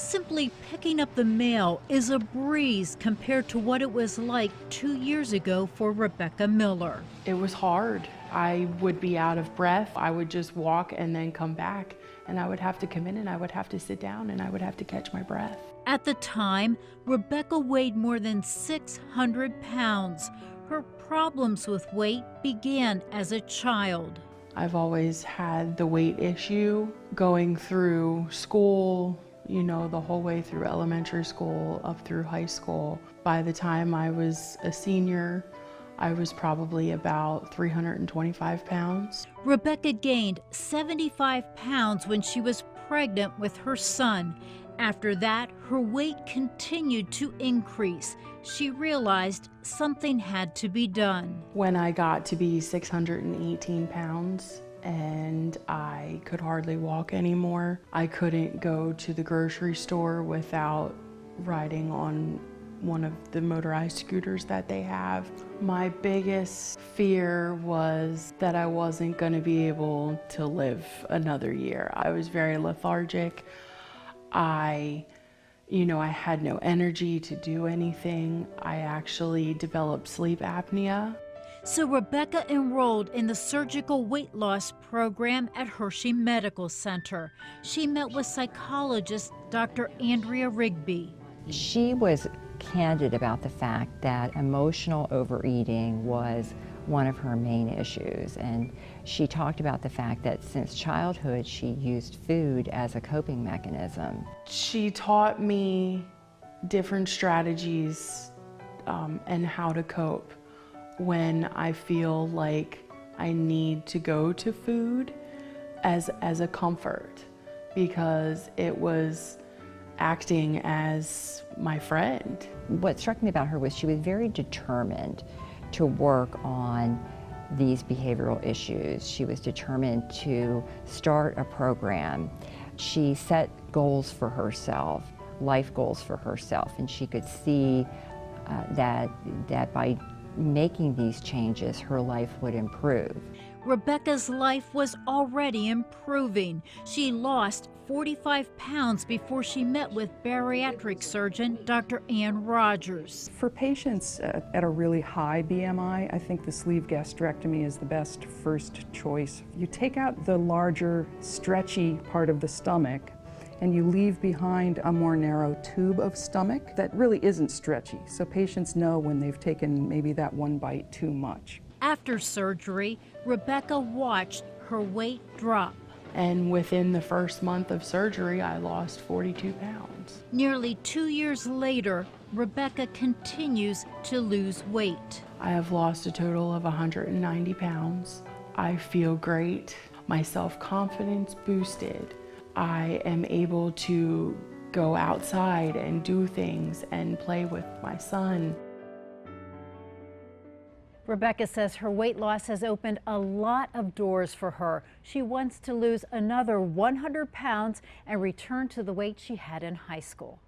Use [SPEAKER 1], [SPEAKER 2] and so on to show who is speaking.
[SPEAKER 1] Simply picking up the mail is a breeze compared to what it was like 2 years ago for Rebecca Miller.
[SPEAKER 2] It was hard. I would be out of breath. I would just walk and then come back, and I would have to come in and I would have to sit down and I would have to catch my breath.
[SPEAKER 1] At the time, Rebecca weighed more than 600 pounds. Her problems with weight began as a child.
[SPEAKER 2] I've always had the weight issue going through school, the whole way through elementary school up through high school. By the time I was a senior, I was probably about 325 pounds.
[SPEAKER 1] Rebecca gained 75 pounds when she was pregnant with her son. After that, her weight continued to increase. She realized something had to be done.
[SPEAKER 2] When I got to be 618 pounds and I could hardly walk anymore, I couldn't go to the grocery store without riding on one of the motorized scooters that they have. My biggest fear was that I wasn't going to be able to live another year. I was very lethargic. I had no energy to do anything. I actually developed sleep apnea.
[SPEAKER 1] So Rebecca enrolled in the surgical weight loss program at Hershey Medical Center. She met with psychologist Dr. Andrea Rigby.
[SPEAKER 3] She was candid about the fact that emotional overeating was one of her main issues, and she talked about the fact that since childhood she used food as a coping mechanism.
[SPEAKER 2] She taught me different strategies and how to cope when I feel like I need to go to food as a comfort, because it was acting as my friend.
[SPEAKER 3] What struck me about her was she was very determined to work on these behavioral issues. She was determined to start a program. She set goals for herself, life goals for herself, and she could see that by making these changes, her life would improve.
[SPEAKER 1] Rebecca's life was already improving. She lost 45 pounds before she met with bariatric surgeon Dr. Ann Rogers.
[SPEAKER 4] For patients at a really high BMI, I think the sleeve gastrectomy is the best first choice. You take out the larger, stretchy part of the stomach, and you leave behind a more narrow tube of stomach that really isn't stretchy. So patients know when they've taken maybe that one bite too much.
[SPEAKER 1] After surgery, Rebecca watched her weight drop.
[SPEAKER 2] And within the first month of surgery, I lost 42 pounds.
[SPEAKER 1] Nearly 2 years later, Rebecca continues to lose weight.
[SPEAKER 2] I have lost a total of 190 pounds. I feel great. My self-confidence boosted. I am able to go outside and do things and play with my son.
[SPEAKER 1] Rebecca says her weight loss has opened a lot of doors for her. She wants to lose another 100 pounds and return to the weight she had in high school.